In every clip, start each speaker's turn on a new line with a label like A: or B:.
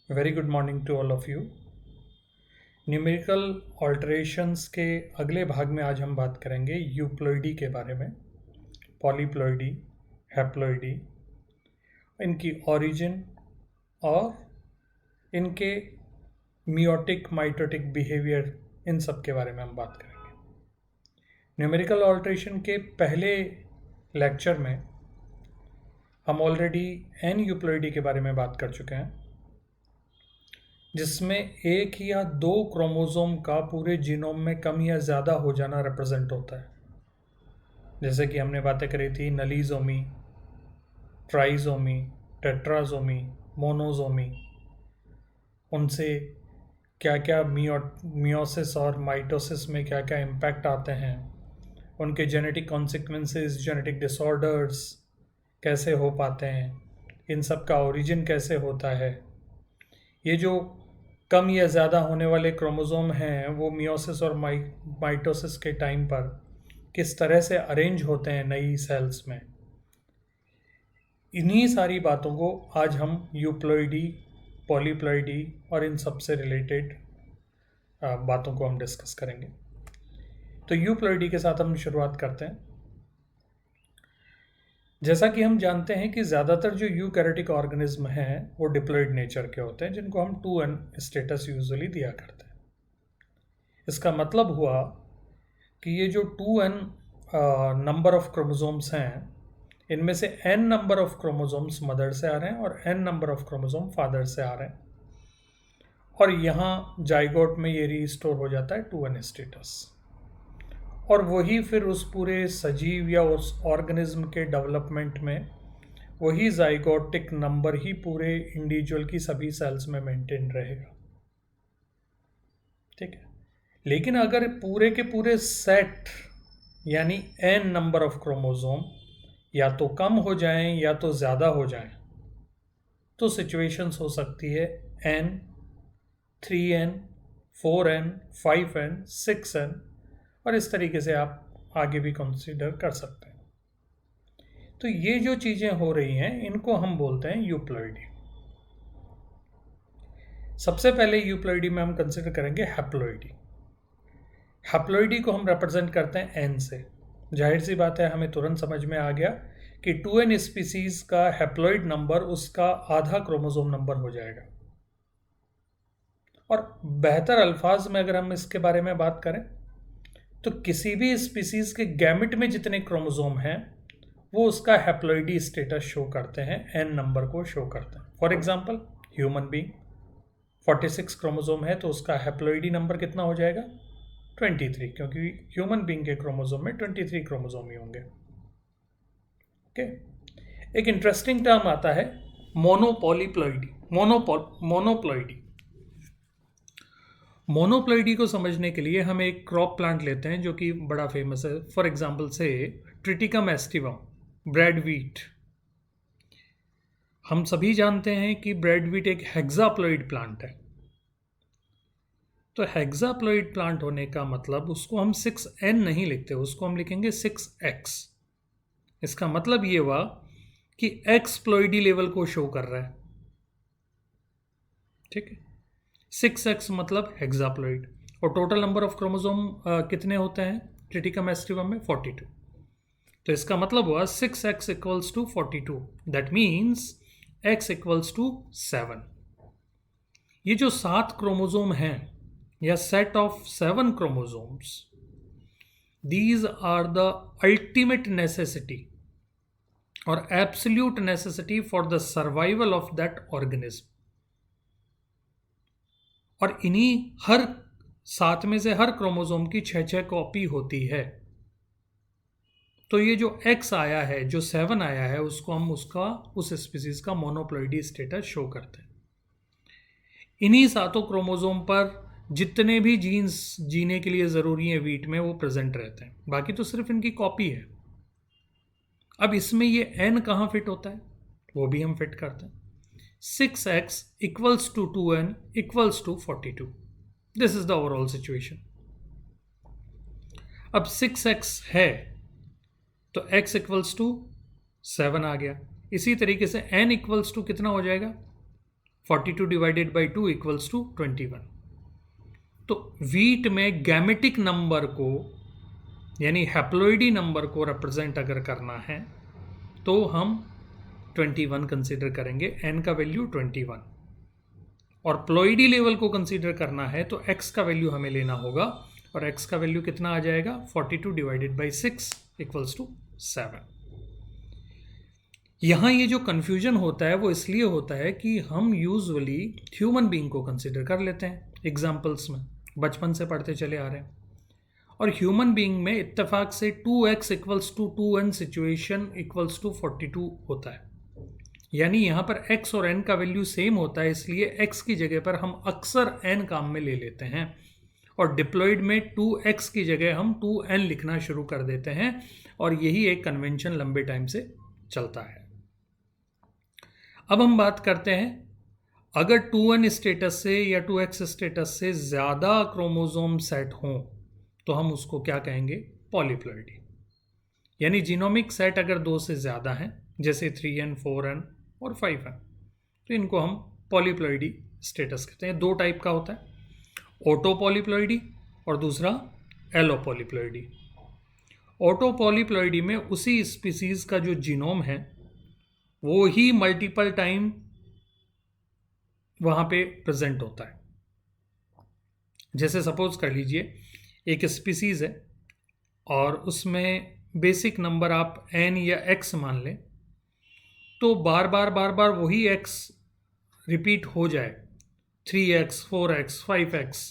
A: Very good morning to all of you. Numerical alterations के अगले भाग में आज हम बात करेंगे यूप्लॉइडी के बारे में। पॉलीप्लॉइडी, हैप्लॉइडी, इनकी ओरिजिन और इनके मियोटिक माइटोटिक बिहेवियर, इन सब के बारे में हम बात करेंगे। न्यूमेरिकल ऑल्टरेशन के पहले लेक्चर में हम ऑलरेडी एन यूप्लॉइडी के बारे में बात कर चुके हैं, जिसमें एक या दो क्रोमोसोम का पूरे जीनोम में कम या ज़्यादा हो जाना रिप्रेजेंट होता है। जैसे कि हमने बातें करी थी नलीजोमी, ट्राइजोमी, टेट्राजोमी, मोनोजोमी, उनसे क्या क्या मियोसिस और माइटोसिस में क्या क्या इम्पैक्ट आते हैं, उनके जेनेटिक कॉन्सिक्वेंसेस, जेनेटिक डिसऑर्डर्स कैसे हो पाते हैं, इन सब का ओरिजिन कैसे होता है, ये जो कम या ज़्यादा होने वाले क्रोमोसोम हैं वो मियोसिस और माइटोसिस के टाइम पर किस तरह से अरेंज होते हैं नई सेल्स में, इन्हीं सारी बातों को आज हम यूप्लॉइडी, पॉलीप्लॉइडी और इन सब से रिलेटेड बातों को हम डिस्कस करेंगे। तो यूप्लॉइडी के साथ हम शुरुआत करते हैं। जैसा कि हम जानते हैं कि ज़्यादातर जो यूकैरियोटिक ऑर्गेनिज्म हैं वो डिप्लॉइड नेचर के होते हैं, जिनको हम 2n स्टेटस यूजुअली दिया करते हैं। इसका मतलब हुआ कि ये जो 2n नंबर ऑफ क्रोमोसोम्स हैं, इनमें से n number of chromosomes mother से आ रहे हैं और n number of chromosome father से आ रहे हैं, और यहाँ जाइगोट में ये रीस्टोर हो जाता है 2n स्टेटस, और वही फिर उस पूरे सजीव या उस ऑर्गेनिज्म के डेवलपमेंट में वही जाइगोटिक नंबर ही पूरे इंडिविजुअल की सभी सेल्स में मेंटेन रहेगा। ठीक है, लेकिन अगर पूरे के पूरे सेट यानी n नंबर ऑफ क्रोमोसोम या तो कम हो जाएं या तो ज़्यादा हो जाएं, तो सिचुएशंस हो सकती है n, 3n, 4n, 5n, 6n, और इस तरीके से आप आगे भी कंसीडर कर सकते हैं। तो ये जो चीज़ें हो रही हैं इनको हम बोलते हैं यूप्लॉइडी। सबसे पहले यूप्लॉइडी में हम कंसीडर करेंगे हैप्लॉइडी। हैप्लॉइडी को हम रिप्रेजेंट करते हैं n से। जाहिर सी बात है, हमें तुरंत समझ में आ गया कि 2n स्पीसीज का हैप्लॉइड नंबर उसका आधा क्रोमोसोम नंबर हो जाएगा। और बेहतर अल्फाज में अगर हम इसके बारे में बात करें तो किसी भी स्पीसीज के गैमेट में जितने क्रोमोसोम हैं वो उसका हैप्लॉइडी स्टेटस शो करते हैं, n नंबर को शो करते हैं। For example human being 46 chromosome है तो उसका हैप्लॉइडी नंबर कितना हो जाएगा? 23, क्योंकि ह्यूमन बीइंग के क्रोमोसोम में 23 क्रोमोसोम ही होंगे। ओके, एक इंटरेस्टिंग टर्म आता है मोनोप्लॉइडी। मोनोप्लॉइडी को समझने के लिए हम एक क्रॉप प्लांट लेते हैं जो कि बड़ा फेमस है। फॉर एग्जांपल से ट्रिटिकम एस्टिवम, ब्रेड व्हीट। हम सभी जानते हैं कि ब्रेड व्हीट एक हेक्साप्लॉइड प्लांट है। तो हेक्साप्लॉइड प्लांट होने का मतलब उसको हम 6n नहीं लिखते, उसको हम लिखेंगे 6x। इसका मतलब ये हुआ कि एक्सप्लॉइडी लेवल को शो कर रहा है। ठीक है, 6x मतलब हेक्साप्लॉइड। और टोटल नंबर ऑफ क्रोमोसोम कितने होते हैं ट्रिटिकम एस्टिवम में? 42। तो इसका मतलब हुआ 6x equals to 42, that means x equals to 7। ये जो 7 क्रोमोसोम हैं या set of 7 chromosomes, these are the ultimate necessity और absolute necessity for the survival of that organism. और इन्हीं हर 7 में से हर क्रोमोसोम की 6 कॉपी होती है। तो ये जो X आया है, जो 7 आया है, उसको हम उस स्पीसीज का मोनोप्लॉइडी स्टेटस शो करते हैं। इन्हीं 7 क्रोमोसोम पर जितने भी जीन्स जीने के लिए ज़रूरी हैं व्हीट में वो प्रेजेंट रहते हैं, बाकी तो सिर्फ इनकी कॉपी है। अब इसमें ये n कहाँ फिट होता है वो भी हम फिट करते हैं। 6x equals to 2n equals to 42। This is the overall situation. अब 6x है तो x इक्वल्स टू 7 आ गया। इसी तरीके से n इक्वल्स टू कितना हो जाएगा? 42 डिवाइडेड बाई 2 इक्वल्स टू 21। तो वीट में गैमेटिक नंबर को यानी हैप्लॉइडी नंबर को रिप्रेजेंट अगर करना है तो हम 21 कंसीडर करेंगे, n का वैल्यू 21। और प्लॉइडी लेवल को कंसीडर करना है तो x का वैल्यू हमें लेना होगा, और x का वैल्यू कितना आ जाएगा 42 डिवाइडेड बाई 6 इक्वल्स टू 7। यहाँ ये जो कन्फ्यूजन होता है वो इसलिए होता है कि हम यूजुअली ह्यूमन बीइंग को कंसीडर कर लेते हैं एग्जाम्पल्स में, बचपन से पढ़ते चले आ रहे हैं, और ह्यूमन बीइंग में इत्तेफाक से 2x equals to 2n situation equals to 42 होता है। यानी यहाँ पर x और n का वैल्यू सेम होता है, इसलिए x की जगह पर हम अक्सर n काम में ले लेते हैं, और डिप्लॉयड में 2x की जगह हम 2n लिखना शुरू कर देते हैं, और यही एक कन्वेंशन लंबे टाइम से चलता है। अब हम बात करते हैं, अगर 2n स्टेटस से या 2x स्टेटस से ज़्यादा क्रोमोसोम सेट हों तो हम उसको क्या कहेंगे, पॉलीप्लॉइडी। यानी जीनोमिक सेट अगर 2 से ज़्यादा हैं, जैसे 3n 4n और 5n, तो इनको हम पॉलीप्लॉइडी स्टेटस कहते हैं। 2 टाइप का होता है, ऑटोपॉलीप्लॉइडी और दूसरा एलोपॉलीप्लॉइडी। ऑटोपॉलीप्लॉइडी में उसी स्पीसीज का जो जीनोम है वो ही मल्टीपल टाइम वहाँ पे प्रेजेंट होता है। जैसे सपोज कर लीजिए एक स्पीसीज है और उसमें बेसिक नंबर आप n या x मान लें, तो बार बार वही x रिपीट हो जाए, 3x 4x 5x,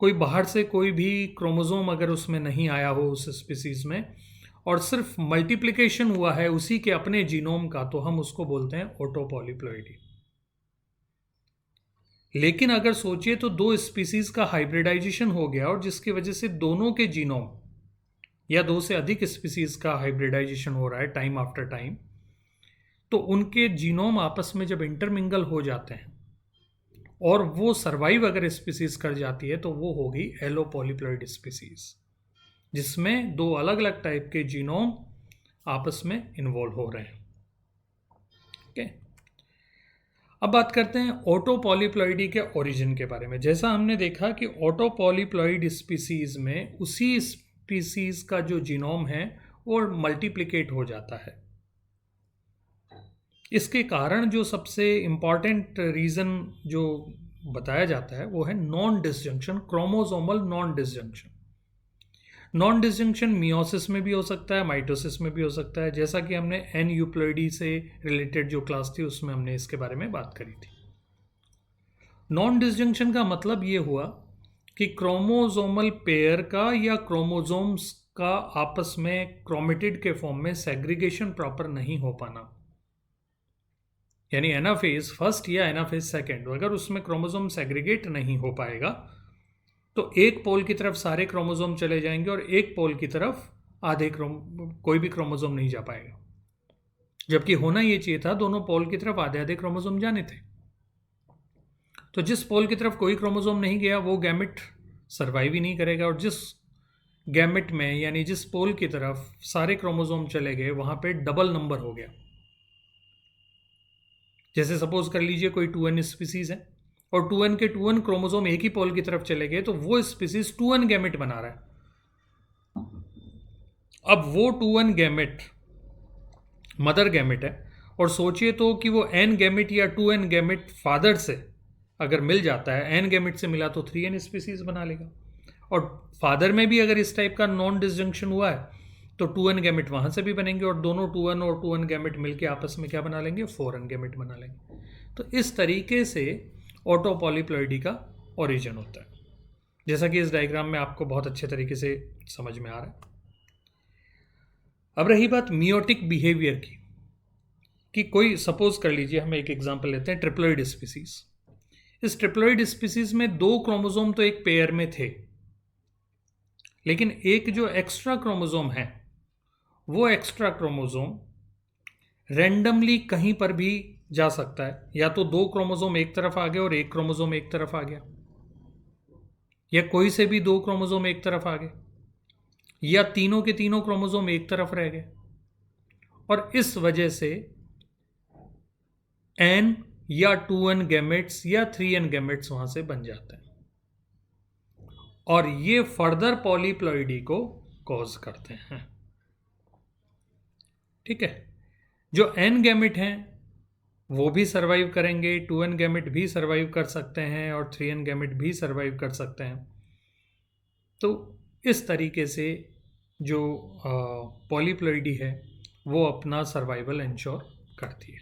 A: कोई बाहर से कोई भी क्रोमोसोम अगर उसमें नहीं आया हो उस स्पीसीज में, और सिर्फ मल्टीप्लिकेशन हुआ है उसी के अपने जीनोम का, तो हम उसको बोलते हैं ऑटोपॉलीप्लॉइडी। लेकिन अगर सोचिए तो 2 स्पीसीज का हाइब्रिडाइजेशन हो गया और जिसकी वजह से दोनों के जीनोम या 2 से अधिक स्पीसीज का हाइब्रिडाइजेशन हो रहा है टाइम आफ्टर टाइम, तो उनके जीनोम आपस में जब इंटरमिंगल हो जाते हैं और वो सर्वाइव अगर स्पीसीज कर जाती है तो वो होगी एलोपॉलीप्लॉइड स्पीसीज, जिसमें 2 अलग अलग टाइप के जीनोम आपस में इन्वॉल्व हो रहे हैं। ओके, अब बात करते हैं ऑटोपॉलीप्लॉइडी के ओरिजिन के बारे में। जैसा हमने देखा कि ऑटोपॉलीप्लॉइड स्पीसीज में उसी स्पीसीज का जो जीनोम है वो मल्टीप्लिकेट हो जाता है। इसके कारण जो सबसे इम्पॉर्टेंट रीज़न जो बताया जाता है वो है non disjunction, chromosomal non disjunction. Non disjunction meiosis में भी हो सकता है, माइटोसिस में भी हो सकता है, जैसा कि हमने एन यूप्लॉइडी से रिलेटेड जो क्लास थी उसमें हमने इसके बारे में बात करी थी। नॉन डिसजंक्शन का मतलब ये हुआ कि क्रोमोसोमल पेयर का या क्रोमोसोम्स का आपस में क्रोमेटिड के फॉर्म में सेग्रीगेशन प्रॉपर नहीं हो पाना, यानी एनाफेज फर्स्ट या एनाफेज सेकेंड, अगर उसमें क्रोमोसोम सेग्रीगेट नहीं हो पाएगा तो एक पोल की तरफ सारे क्रोमोसोम चले जाएंगे और एक पोल की तरफ कोई भी क्रोमोसोम नहीं जा पाएगा, जबकि होना ये चाहिए था दोनों पोल की तरफ आधे आधे क्रोमोसोम जाने थे। तो जिस पोल की तरफ कोई क्रोमोसोम नहीं गया वो गैमेट सर्वाइव ही नहीं करेगा, और जिस गैमेट में यानी जिस पोल की तरफ सारे क्रोमोसोम चले गए वहां पे डबल नंबर हो गया। जैसे सपोज कर लीजिए कोई 2n स्पीसीज है और 2n के 2n क्रोमोसोम एक ही पोल की तरफ चले गए, तो वो स्पीसीज 2n गैमेट बना रहा है। अब वो 2n गैमेट मदर गैमेट है, और सोचिए तो कि वो n गैमेट या 2n गैमेट फादर से अगर मिल जाता है, n गैमेट से मिला तो 3n स्पीसीज बना लेगा, और फादर में भी अगर इस टाइप का नॉन डिसजंक्शन हुआ है तो 2n गैमेट वहां से भी बनेंगे, और दोनों 2n और 2n गैमेट मिलके आपस में क्या बना लेंगे, 4n गैमेट बना लेंगे। तो इस तरीके से ऑटोपॉलीप्लॉइडी का ओरिजिन होता है, जैसा कि इस डायग्राम में आपको बहुत अच्छे तरीके से समझ में आ रहा है। अब रही बात मियोटिक बिहेवियर की, कि कोई सपोज कर लीजिए हम एक एग्जांपल लेते हैं ट्रिप्लॉइड स्पीसीज। इस ट्रिप्लॉइड स्पीसीज में 2 क्रोमोसोम तो एक पेयर में थे, लेकिन एक जो एक्स्ट्रा क्रोमोसोम है वो एक्स्ट्रा क्रोमोसोम रैंडमली कहीं पर भी जा सकता है, या तो 2 क्रोमोसोम एक तरफ आ गए और एक क्रोमोसोम एक तरफ आ गया, या कोई से भी 2 क्रोमोसोम एक तरफ आ गए, या तीनों के तीनों क्रोमोसोम एक तरफ रह गए, और इस वजह से n या 2n गैमेट्स या 3n गैमेट्स वहां से बन जाते हैं, और ये फर्दर पॉलीप्लॉइडी को कॉज करते हैं। ठीक है, जो n गैमेट हैं वो भी सर्वाइव करेंगे, 2n गैमेट भी सर्वाइव कर सकते हैं और 3n गैमेट भी सर्वाइव कर सकते हैं। तो इस तरीके से जो पॉलीप्लॉइडी है वो अपना सर्वाइवल इंश्योर करती है।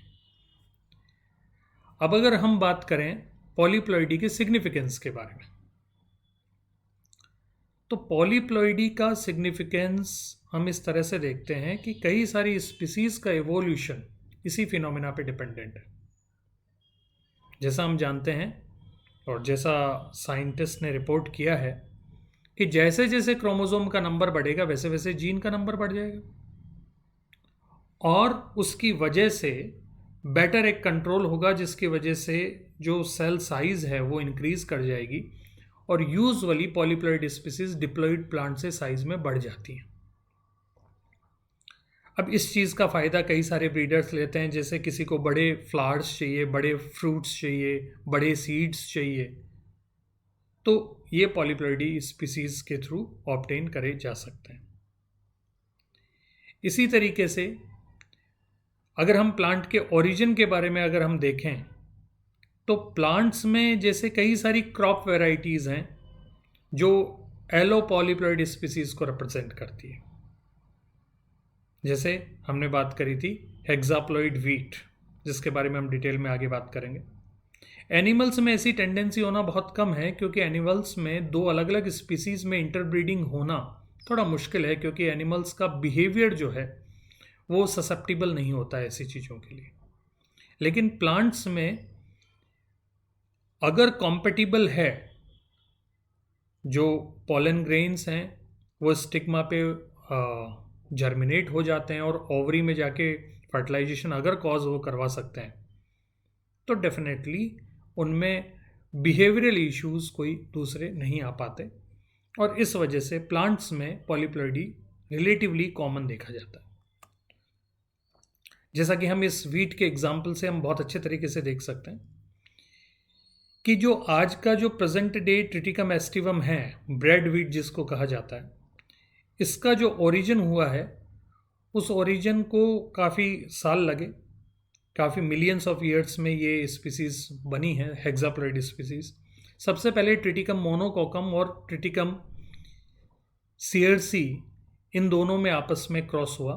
A: अब अगर हम बात करें पॉलीप्लॉइडी के सिग्निफिकेंस के बारे में, तो पॉलीप्लॉइडी का सिग्निफिकेंस हम इस तरह से देखते हैं कि कई सारी स्पीसीज का एवोल्यूशन इसी फिनोमेना पे डिपेंडेंट है। जैसा हम जानते हैं और जैसा साइंटिस्ट ने रिपोर्ट किया है कि जैसे जैसे क्रोमोसोम का नंबर बढ़ेगा वैसे वैसे जीन का नंबर बढ़ जाएगा, और उसकी वजह से बेटर एक कंट्रोल होगा, जिसकी वजह से जो सेल साइज है वो इंक्रीज कर जाएगी, और usually polyploid species diploid plant से साइज में बढ़ जाती हैं। अब इस चीज़ का फ़ायदा कई सारे ब्रीडर्स लेते हैं, जैसे किसी को बड़े फ्लावर्स चाहिए, बड़े फ्रूट्स चाहिए, बड़े सीड्स चाहिए, तो ये पॉलीप्लॉइडी स्पीसीज के थ्रू ऑब्टेन करे जा सकते हैं। इसी तरीके से अगर हम प्लांट के ओरिजिन के बारे में अगर हम देखें, तो प्लांट्स में जैसे कई सारी क्रॉप वेराइटीज़ हैं जो एलो पॉलीप्लॉइड स्पीसीज को रिप्रेजेंट करती है। जैसे हमने बात करी थी हेक्साप्लॉइड व्हीट, जिसके बारे में हम डिटेल में आगे बात करेंगे। एनिमल्स में ऐसी टेंडेंसी होना बहुत कम है, क्योंकि एनिमल्स में दो अलग अलग स्पीसीज में इंटरब्रीडिंग होना थोड़ा मुश्किल है, क्योंकि एनिमल्स का बिहेवियर जो है वो ससेप्टिबल नहीं होता है ऐसी चीज़ों के लिए। लेकिन प्लांट्स में अगर कॉम्पेटिबल है, जो पॉलन ग्रेन्स हैं वो स्टिग्मा पे जर्मिनेट हो जाते हैं और ओवरी में जाके फर्टिलाइजेशन अगर कॉज वो करवा सकते हैं, तो डेफिनेटली उनमें बिहेवियरल इश्यूज कोई दूसरे नहीं आ पाते, और इस वजह से प्लांट्स में पॉलीप्लॉइडी रिलेटिवली कॉमन देखा जाता है। जैसा कि हम इस वीट के एग्जाम्पल से हम बहुत अच्छे तरीके से देख सकते हैं कि जो आज का जो प्रेजेंट डे ट्रिटिकम एस्टिवम है, ब्रेड वीट जिसको कहा जाता है, इसका जो ओरिजिन हुआ है उस ओरिजिन को काफ़ी साल लगे, काफ़ी मिलियंस ऑफ ईयर्स में ये स्पीसीज बनी है, हेक्साप्लॉइड स्पीसीज। सबसे पहले ट्रिटिकम मोनोकोकम और ट्रिटिकम सीयरसी, इन दोनों में आपस में क्रॉस हुआ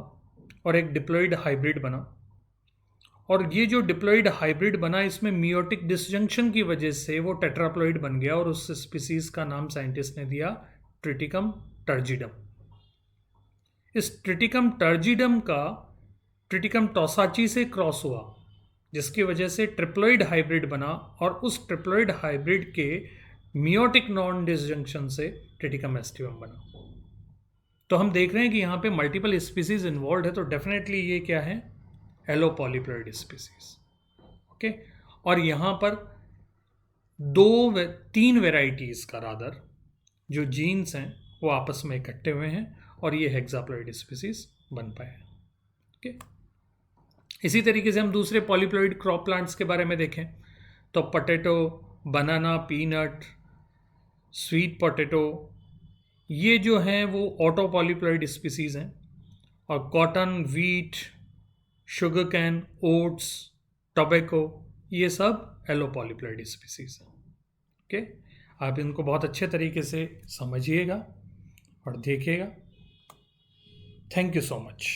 A: और एक डिप्लॉइड हाइब्रिड बना, और ये जो डिप्लॉइड हाइब्रिड बना इसमें मियोटिक डिसजंक्शन की वजह से वो टेट्राप्लॉइड बन गया, और उस स्पीसीज का नाम साइंटिस्ट ने दिया ट्रिटिकम टर्जिडम। इस ट्रिटिकम टर्जिडम का ट्रिटिकम टोसाची से क्रॉस हुआ, जिसकी वजह से ट्रिप्लॉइड हाइब्रिड बना, और उस ट्रिप्लॉइड हाइब्रिड के मियोटिक नॉन डिसजंक्शन से ट्रिटिकम एस्टिवम बना। तो हम देख रहे हैं कि यहाँ पे मल्टीपल स्पीसीज इन्वॉल्व है, तो डेफिनेटली ये क्या है, एलो पॉलीप्लॉइड स्पीसीज। ओके, और यहाँ पर तीन वेराइटीज का रादर जो जीन्स हैं वो आपस में इकट्ठे हुए हैं, और ये हेक्साप्लॉइड स्पीसीज बन पाए हैं। ओके, इसी तरीके से हम दूसरे पॉलीप्लॉइड क्रॉप प्लांट्स के बारे में देखें तो पोटैटो, बनाना, पीनट, स्वीट पोटैटो, ये जो हैं वो ऑटो पॉलीप्लॉइड स्पीसीज हैं, और cotton, wheat, sugar cane, oats, tobacco, ये सब एलो पॉलीप्लॉइड स्पीसीज हैं। ओके, आप इनको बहुत अच्छे तरीके से समझिएगा और देखिएगा। Thank you so much.